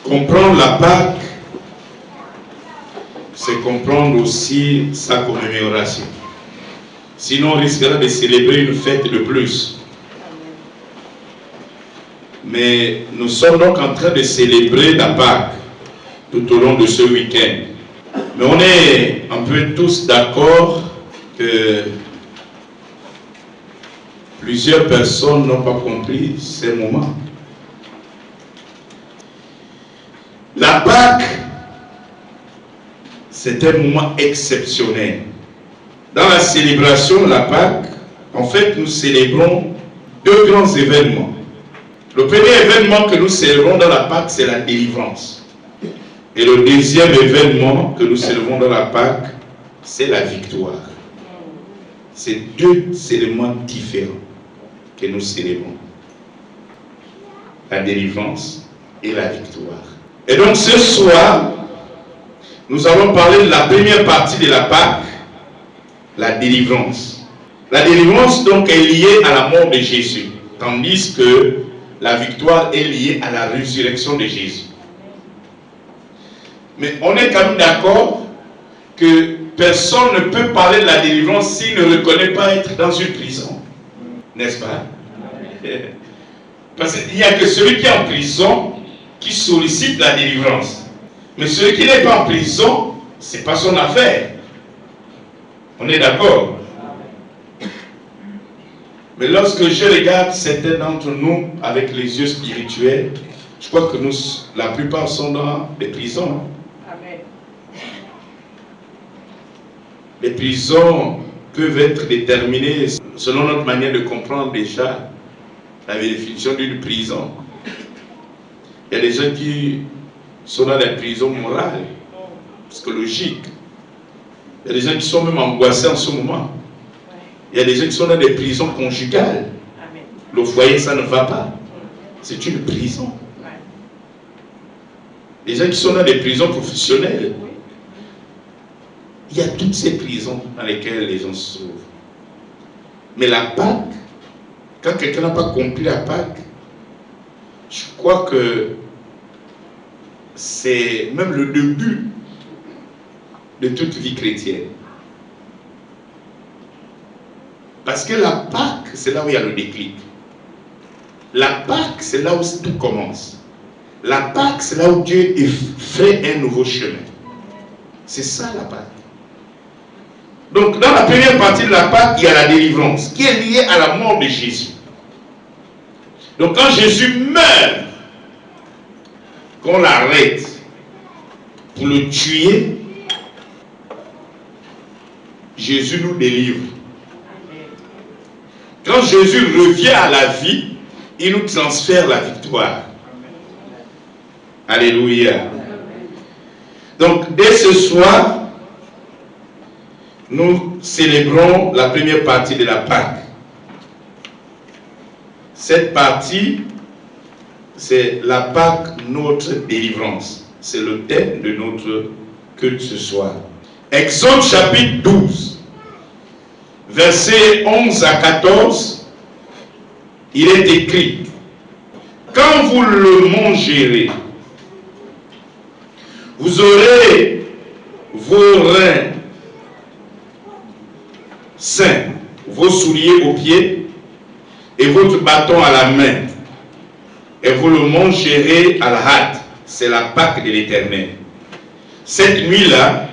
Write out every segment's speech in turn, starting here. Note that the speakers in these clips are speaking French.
Comprendre la Pâque, c'est comprendre aussi sa commémoration. Sinon, on risquera de célébrer une fête de plus. Mais nous sommes donc en train de célébrer la Pâque tout au long de ce week-end. Mais on est un peu tous d'accord que plusieurs personnes n'ont pas compris ces moments. La Pâque, c'est un moment exceptionnel. Dans la célébration de la Pâque, en fait, nous célébrons deux grands événements. Le premier événement que nous célébrons dans la Pâque, c'est la délivrance. Et le deuxième événement que nous célébrons dans la Pâque, c'est la victoire. C'est deux éléments différents que nous célébrons. La délivrance et la victoire. Et donc ce soir, nous allons parler de la première partie de la Pâque, la délivrance. La délivrance donc est liée à la mort de Jésus, tandis que la victoire est liée à la résurrection de Jésus. Mais on est quand même d'accord que personne ne peut parler de la délivrance s'il ne reconnaît pas être dans une prison. N'est-ce pas? Parce qu'il n'y a que celui qui est en prison qui sollicite la délivrance. Mais celui qui n'est pas en prison, ce n'est pas son affaire. On est d'accord? Mais lorsque je regarde certains d'entre nous avec les yeux spirituels, je crois que la plupart sont dans des prisons. Amen. Les prisons peuvent être déterminées selon notre manière de comprendre déjà la définition d'une prison. Il y a des gens qui sont dans des prisons morales, psychologiques. Il y a des gens qui sont même angoissés en ce moment. Il y a des gens qui sont dans des prisons conjugales. Amen. Le foyer, ça ne va pas. C'est une prison. Ouais. Les gens qui sont dans des prisons professionnelles. Il y a toutes ces prisons dans lesquelles les gens se trouvent. Mais la Pâque, quand quelqu'un n'a pas compris la Pâque, je crois que c'est même le début de toute vie chrétienne. Parce que la Pâque, c'est là où il y a le déclic. La Pâque, c'est là où tout commence. La Pâque, c'est là où Dieu fait un nouveau chemin. C'est ça la Pâque. Donc, dans la première partie de la Pâque, il y a la délivrance, qui est liée à la mort de Jésus. Donc, quand Jésus meurt, qu'on l'arrête pour le tuer, Jésus nous délivre. Quand Jésus revient à la vie, il nous transfère la victoire. Alléluia. Donc, dès ce soir, nous célébrons la première partie de la Pâque. Cette partie, c'est la Pâque, notre délivrance. C'est le thème de notre culte ce soir. Exode chapitre 12, versets 11 à 14, il est écrit: quand vous le mangerez, vous aurez vos reins sains, vos souliers aux pieds et votre bâton à la main, et vous le mangerez à la hâte. C'est la Pâque de l'Éternel. Cette nuit-là,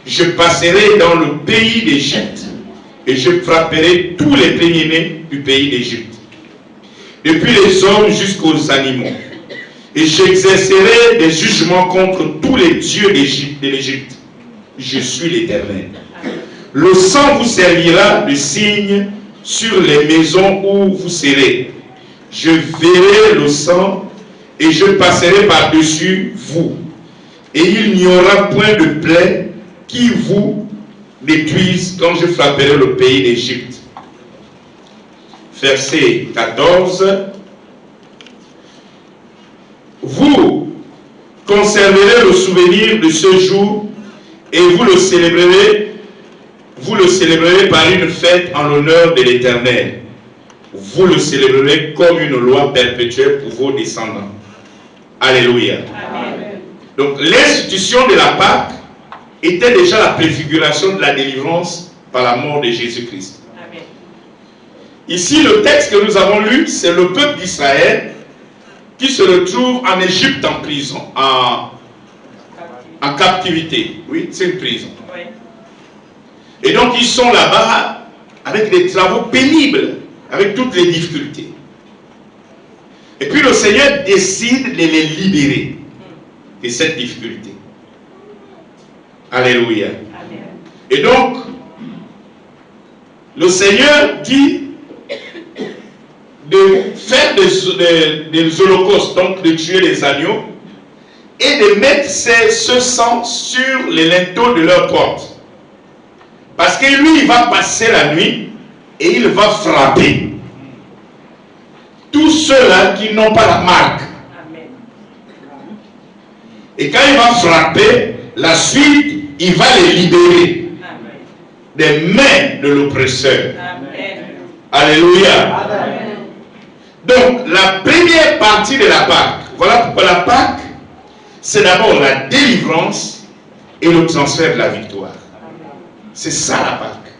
je passerai dans le pays d'Égypte et je frapperai tous les premiers-nés du pays d'Égypte, depuis les hommes jusqu'aux animaux. Et j'exercerai des jugements contre tous les dieux de l'Égypte. Je suis l'Éternel. Le sang vous servira de signe sur les maisons où vous serez. Je verrai le sang et je passerai par-dessus vous. Et il n'y aura point de plaie qui vous détruise quand je frapperai le pays d'Égypte. Verset 14. Vous conserverez le souvenir de ce jour et vous le célébrerez par une fête en l'honneur de l'Éternel. Vous le célébrerez comme une loi perpétuelle pour vos descendants. Alléluia. Amen. Donc l'institution de la Pâque était déjà la préfiguration de la délivrance par la mort de Jésus-Christ. Ici, le texte que nous avons lu, c'est le peuple d'Israël qui se retrouve en Égypte en prison, en captivité. Oui, c'est une prison. Oui. Et donc, ils sont là-bas avec des travaux pénibles, avec toutes les difficultés. Et puis, le Seigneur décide de les libérer de cette difficulté. Alléluia. Amen. Et donc, le Seigneur dit de faire des holocaustes, donc de tuer les agneaux, et de mettre ce sang sur les linteaux de leurs portes. Parce que lui, il va passer la nuit et il va frapper tous ceux-là qui n'ont pas la marque. Amen. Et quand il va frapper, la suite, il va les libérer. Amen. Des mains de l'oppresseur. Alléluia. Amen. Donc, la première partie de la Pâque, voilà pourquoi la Pâque, c'est d'abord la délivrance et le transfert de la victoire. C'est ça la Pâque.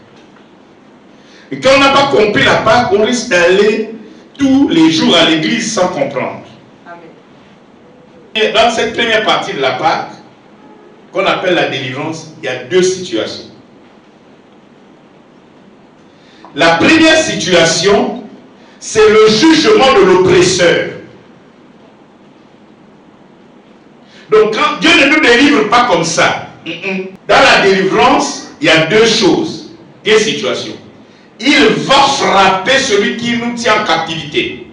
Et quand on n'a pas compris la Pâque, on risque d'aller tous les jours à l'église sans comprendre. Et dans cette première partie de la Pâque, qu'on appelle la délivrance, il y a deux situations. La première situation, c'est le jugement de l'oppresseur. Donc, quand Dieu ne nous délivre pas comme ça, dans la délivrance, il y a deux choses, deux situations. Il va frapper celui qui nous tient en captivité,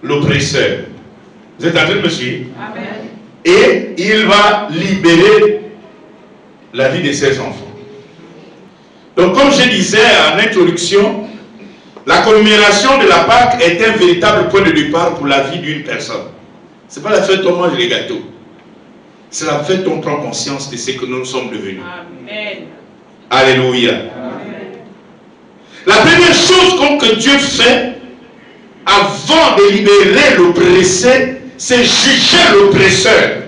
l'oppresseur. Vous êtes en train de me suivre? Amen. Et il va libérer la vie de ses enfants. Donc, comme je disais en introduction, la commémoration de la Pâque est un véritable point de départ pour la vie d'une personne. Ce n'est pas la fête où on mange les gâteaux. C'est la fête où on prend conscience de ce que nous sommes devenus. Amen. Alléluia. Amen. La première chose que Dieu fait avant de libérer l'oppressé, c'est juger l'oppresseur.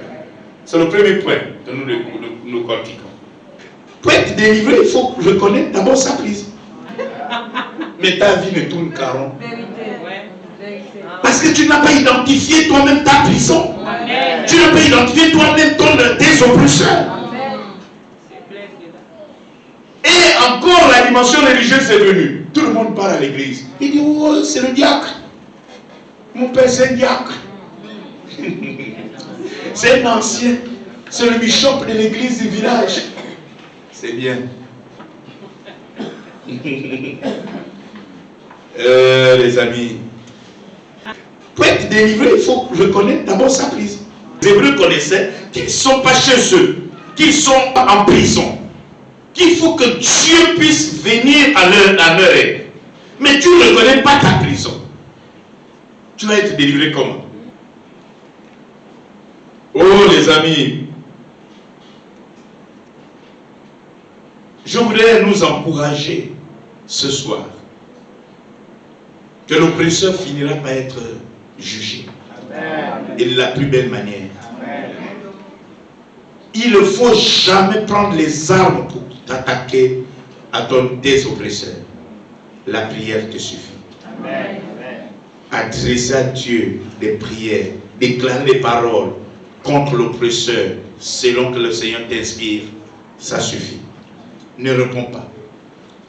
C'est le premier point que nous cortiquons. Pour être délivré, il faut reconnaître d'abord sa prison. Mais ta vie ne tourne qu'à rond. Parce que tu n'as pas identifié toi-même ta prison. Amen. Tu n'as pas identifié toi-même tes oppresseurs. Amen. Et encore la dimension religieuse est venue. Tout le monde part à l'église. Il dit, oh, c'est le diacre. Mon père, c'est un diacre. C'est un ancien. C'est le bishop de l'église du village. C'est bien. Les amis. Pour être délivré, il faut reconnaître d'abord sa prison. Les Hébreux connaissaient qu'ils ne sont pas chez eux, qu'ils sont en prison, qu'il faut que Dieu puisse venir à leur aide. Mais tu ne reconnais pas ta prison. Tu vas être délivré comment? Oh les amis, je voudrais nous encourager ce soir que l'oppresseur finira par être jugé. Amen. Et de la plus belle manière. Amen. Il ne faut jamais prendre les armes pour t'attaquer à tes oppresseurs. La prière te suffit. Amen. Adresser à Dieu des prières, déclarer des paroles contre l'oppresseur selon que le Seigneur t'inspire, ça suffit. Ne réponds pas.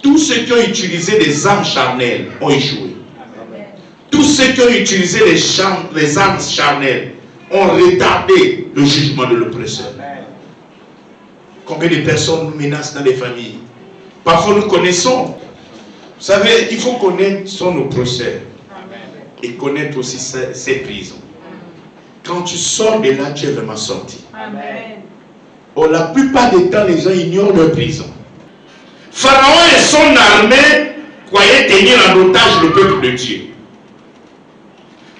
Tous ceux qui ont utilisé des armes charnelles ont échoué. Tous ceux qui ont utilisé les armes charnelles ont retardé le jugement de l'oppresseur. Combien de personnes nous menacent dans les familles? Parfois nous connaissons. Vous savez, il faut connaître son oppresseur et connaître aussi ses prisons. Quand tu sors de là, tu es vraiment sorti. Amen. Oh, la plupart des temps, les gens ignorent leur prison. Pharaon et son armée croyaient tenir en otage le peuple de Dieu.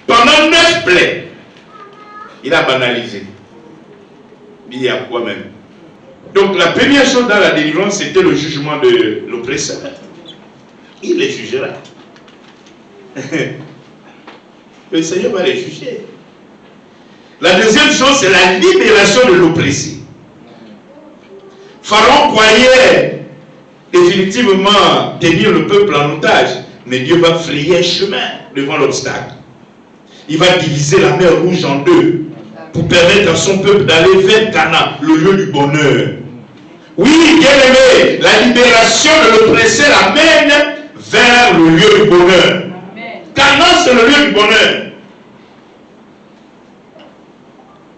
Pendant 9 plaies, il a banalisé. Il y a quoi même? Donc la première chose dans la délivrance, c'était le jugement de l'oppresseur. Il les jugera. Le Seigneur va les juger. La deuxième chose, c'est la libération de l'oppressé. Pharaon croyait définitivement tenir le peuple en otage, mais Dieu va frayer un chemin devant l'obstacle. Il va diviser la mer Rouge en deux pour permettre à son peuple d'aller vers Canaan, le lieu du bonheur. Oui, bien-aimé, la libération de l'oppressé l'amène vers le lieu du bonheur. Canaan, c'est le lieu du bonheur.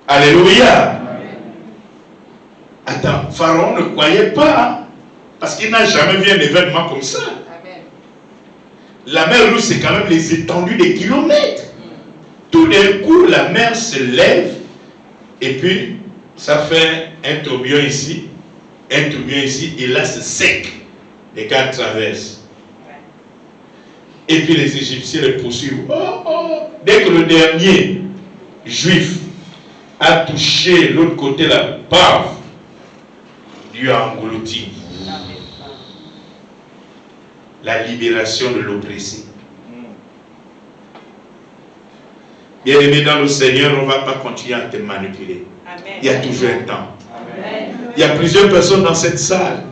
Alléluia. Attends, Pharaon ne croyait pas, parce qu'il n'a jamais vu un événement comme ça. La mer Rouge, c'est quand même les étendues des kilomètres. Tout d'un coup, la mer se lève, et puis ça fait un tourbillon ici, et là c'est sec. Les gars traversent. Et puis les Égyptiens les poursuivent. Dès que le dernier juif a touché l'autre côté la bave, Dieu a englouti. La libération de l'oppressé. Bien-aimé dans le Seigneur, on ne va pas continuer à te manipuler. Amen. Il y a toujours un temps. Amen. Il y a plusieurs personnes dans cette salle.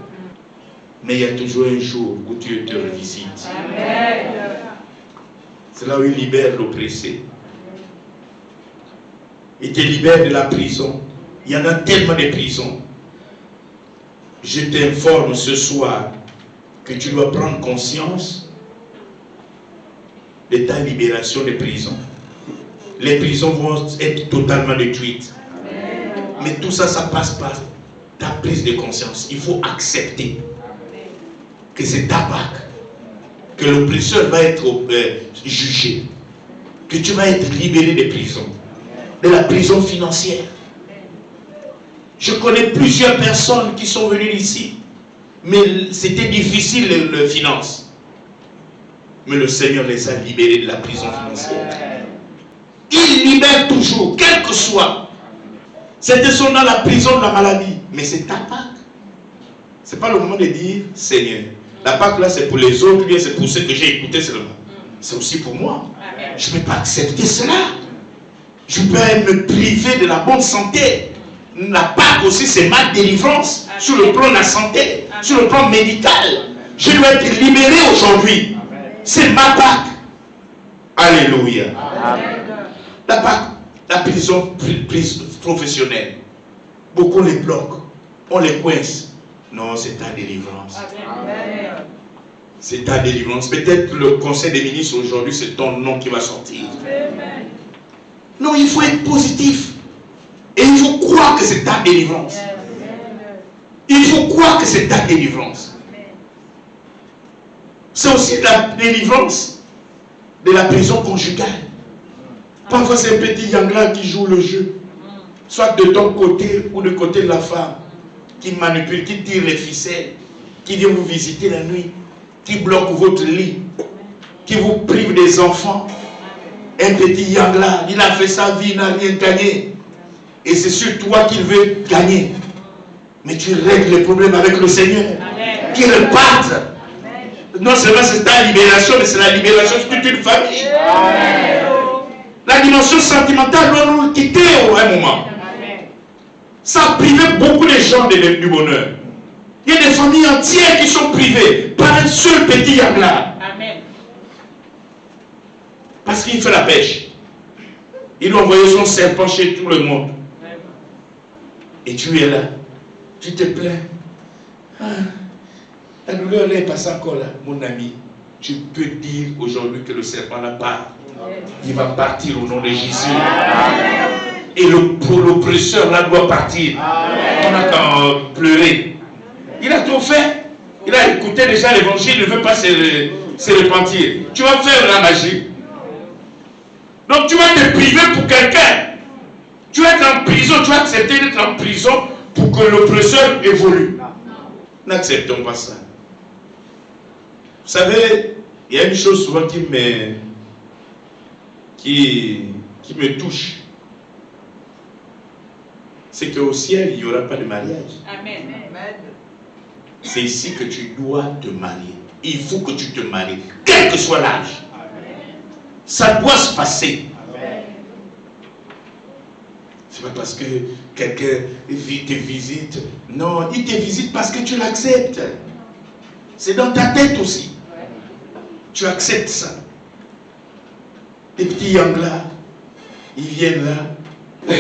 Mais il y a toujours un jour où Dieu te revisite. C'est là où il libère l'oppressé. Il te libère de la prison. Il y en a tellement de prisons. Je t'informe ce soir que tu dois prendre conscience de ta libération de prison. Les prisons vont être totalement détruites. Mais tout ça, ça passe par ta prise de conscience. Il faut accepter que c'est ta Pâque, que l'oppresseur va être jugé, que tu vas être libéré des prisons, de la prison financière. Je connais plusieurs personnes qui sont venues ici, mais c'était difficile les finances. Mais le Seigneur les a libérés de la prison financière. Il libère toujours, quel que soit. C'était sont dans la prison de la maladie, mais c'est ta Pâque. Ce n'est pas le moment de dire Seigneur. La Pâque là, c'est pour les autres, bien c'est pour ceux que j'ai écouté seulement. C'est aussi pour moi. Je ne peux pas accepter cela. Je peux me priver de la bonne santé. La Pâque aussi, c'est ma délivrance. Sur le plan de la santé, sur le plan médical. Je dois être libéré aujourd'hui. C'est ma Pâque. Alléluia. La Pâque, la prison professionnelle. Beaucoup les bloquent. On les coince. Non, c'est ta délivrance. C'est ta délivrance. Peut-être le conseil des ministres aujourd'hui, c'est ton nom qui va sortir. Amen. Non, il faut être positif. Et il faut croire que c'est ta délivrance. Il faut croire que c'est ta délivrance. C'est aussi la délivrance de la prison conjugale. Parfois, c'est un petit yangla qui joue le jeu. Soit de ton côté ou de côté de la femme. Qui manipule, qui tire les ficelles. Qui vient vous visiter la nuit. Qui bloque votre lit. Qui vous prive des enfants. Un petit yangla, il a fait sa vie, il n'a rien gagné. Et c'est sur toi qu'il veut gagner. Mais tu règles les problèmes avec le Seigneur. Qu'il reparte. Non seulement c'est ta libération, mais c'est la libération de toute une famille. Amen. La dimension sentimentale doit nous quitter à un moment. Ça a privé beaucoup de gens du bonheur. Il y a des familles entières qui sont privées par un seul petit yangla. Parce qu'il fait la pêche. Il doit envoyer son serpent chez tout le monde. Et tu es là. Tu te plains. Ah, la douleur là est passée encore là. Mon ami, tu peux dire aujourd'hui que le serpent là part. Il va partir au nom de Jésus. Et l'oppresseur là doit partir. On n'a qu'à pleurer. Il a tout fait. Il a écouté déjà l'évangile. Il ne veut pas se repentir. Tu vas faire la magie. Donc tu vas te priver pour quelqu'un. Tu vas être en prison, tu vas accepter d'être en prison pour que l'oppresseur évolue. N'acceptons pas ça. Vous savez, il y a une chose souvent qui me touche. C'est qu'au ciel, il n'y aura pas de mariage. Amen. C'est ici que tu dois te marier. Il faut que tu te maries, quel que soit l'âge. Ça doit se passer. parce que quelqu'un te visite. Non, il te visite parce que tu l'acceptes. C'est dans ta tête aussi. Tu acceptes ça. Les petits yang là, ils viennent là.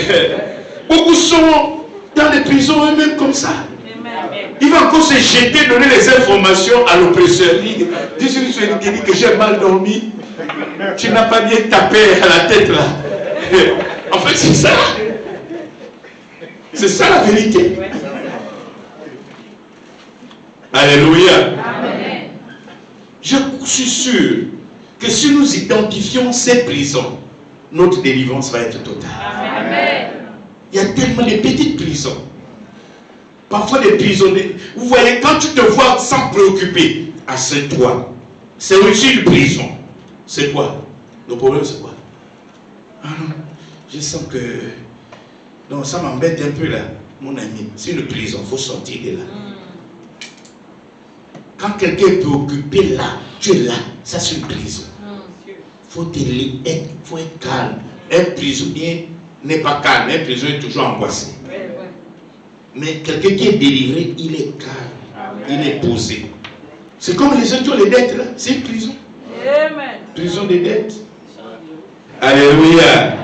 Beaucoup sont dans les prisons eux-mêmes comme ça. Il va encore se jeter, donner les informations à l'oppresseur. Il dit que j'ai mal dormi. Tu n'as pas bien tapé à la tête là. En fait, c'est ça. C'est ça la vérité. Alléluia. Amen. Je suis sûr que si nous identifions ces prisons, notre délivrance va être totale. Amen. Il y a tellement de petites prisons. Parfois des prisonniers. Vous voyez, quand tu te vois sans préoccuper, assieds-toi. C'est aussi une prison. C'est quoi? Le problème, c'est quoi? Ah non, je sens que... Non, ça m'embête un peu là, mon ami. C'est une prison, il faut sortir de là. Quand quelqu'un est préoccupé là, tu es là, ça c'est une prison. Il faut être calme. Un prisonnier n'est pas calme, un prisonnier est toujours angoissé. Mais quelqu'un qui est délivré, il est calme, il est posé. C'est comme les gens qui ont les dettes là, c'est une prison. Amen. Prison des dettes. Alléluia.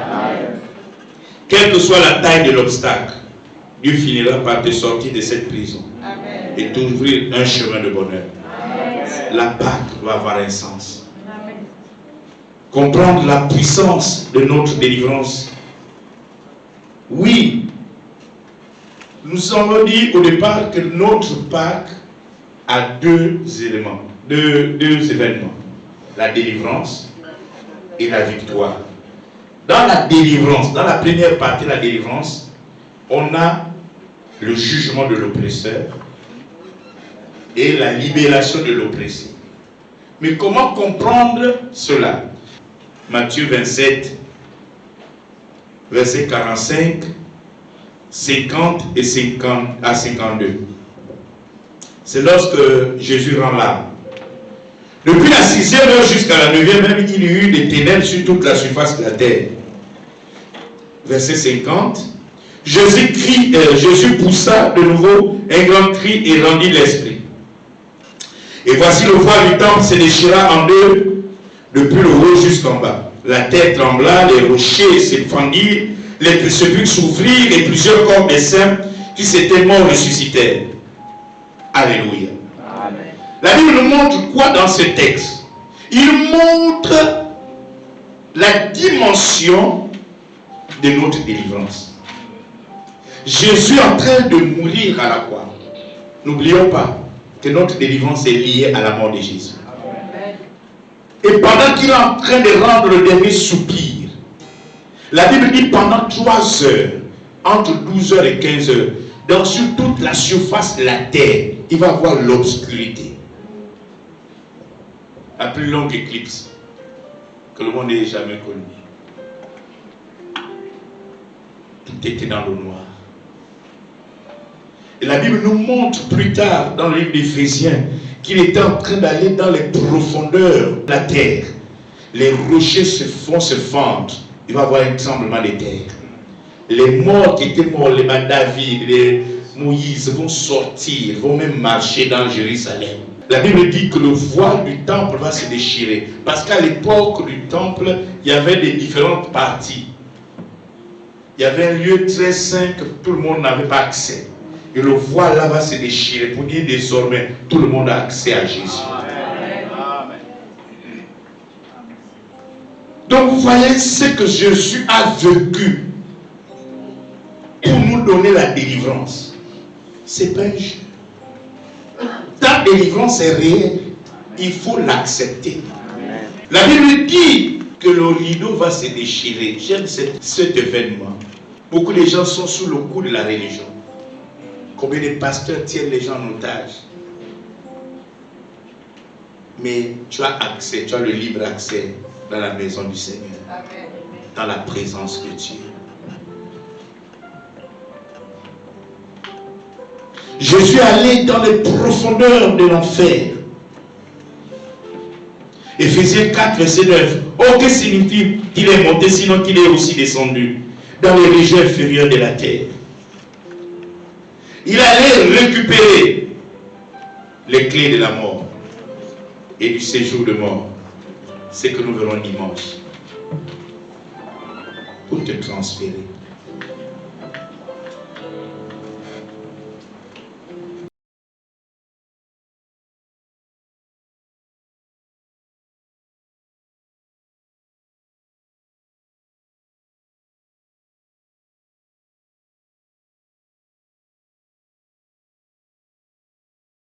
Quelle que soit la taille de l'obstacle, Dieu finira par te sortir de cette prison. Amen. Et t'ouvrir un chemin de bonheur. Amen. La Pâque doit avoir un sens. Amen. Comprendre la puissance de notre délivrance. Oui, nous avons dit au départ que notre Pâque a deux éléments, deux événements. La délivrance et la victoire. Dans la délivrance, dans la première partie de la délivrance, on a le jugement de l'oppresseur et la libération de l'oppressé. Mais comment comprendre cela? Matthieu 27, versets 45, 50 et 50 à 52. C'est lorsque Jésus rend l'âme. Depuis la 6e heure jusqu'à la 9e heure, il y eut des ténèbres sur toute la surface de la terre. Verset 50. Jésus poussa de nouveau un grand cri et rendit l'esprit. Et voici le voile du temple se déchira en deux, depuis le haut jusqu'en bas. La terre trembla, les rochers se fendirent, les sépulcres s'ouvrirent et plusieurs corps des saints qui s'étaient morts ressuscitèrent. Alléluia. Amen. La Bible nous montre quoi dans ce texte? Il montre la dimension de notre délivrance. Jésus est en train de mourir à la croix. N'oublions pas que notre délivrance est liée à la mort de Jésus. Amen. Et pendant qu'il est en train de rendre le dernier soupir, la Bible dit pendant 3 heures, entre 12 heures et 15 heures, donc sur toute la surface de la terre, il va y avoir l'obscurité. La plus longue éclipse que le monde n'ait jamais connue. Tout était dans le noir. Et la Bible nous montre plus tard dans le livre d'Éphésiens qu'il était en train d'aller dans les profondeurs de la terre. Les rochers se fendent. Il va y avoir un tremblement de terre. Les morts qui étaient morts, les David, les Moïse vont sortir, vont même marcher dans Jérusalem. La Bible dit que le voile du temple va se déchirer. Parce qu'à l'époque du temple, il y avait des différentes parties. Il y avait un lieu très saint que tout le monde n'avait pas accès. Et le voile là va se déchirer pour dire désormais tout le monde a accès à Jésus. Amen. Donc vous voyez ce que Jésus a vécu pour nous donner la délivrance. C'est pas un jeu. Ta délivrance est réelle. Il faut l'accepter. La Bible dit que le rideau va se déchirer. J'aime cet événement. Beaucoup de gens sont sous le coup de la religion. Combien de pasteurs tiennent les gens en otage? Mais tu as accès, tu as le libre accès dans la maison du Seigneur. Amen. Dans la présence de Dieu. Jésus est allé dans les profondeurs de l'enfer. Éphésiens 4, verset 9. Oh, que signifie qu'il est monté, sinon qu'il est aussi descendu? dans les régions inférieures de la terre. Il allait récupérer les clés de la mort et du séjour de mort. Ce que nous verrons dimanche. Pour te transférer.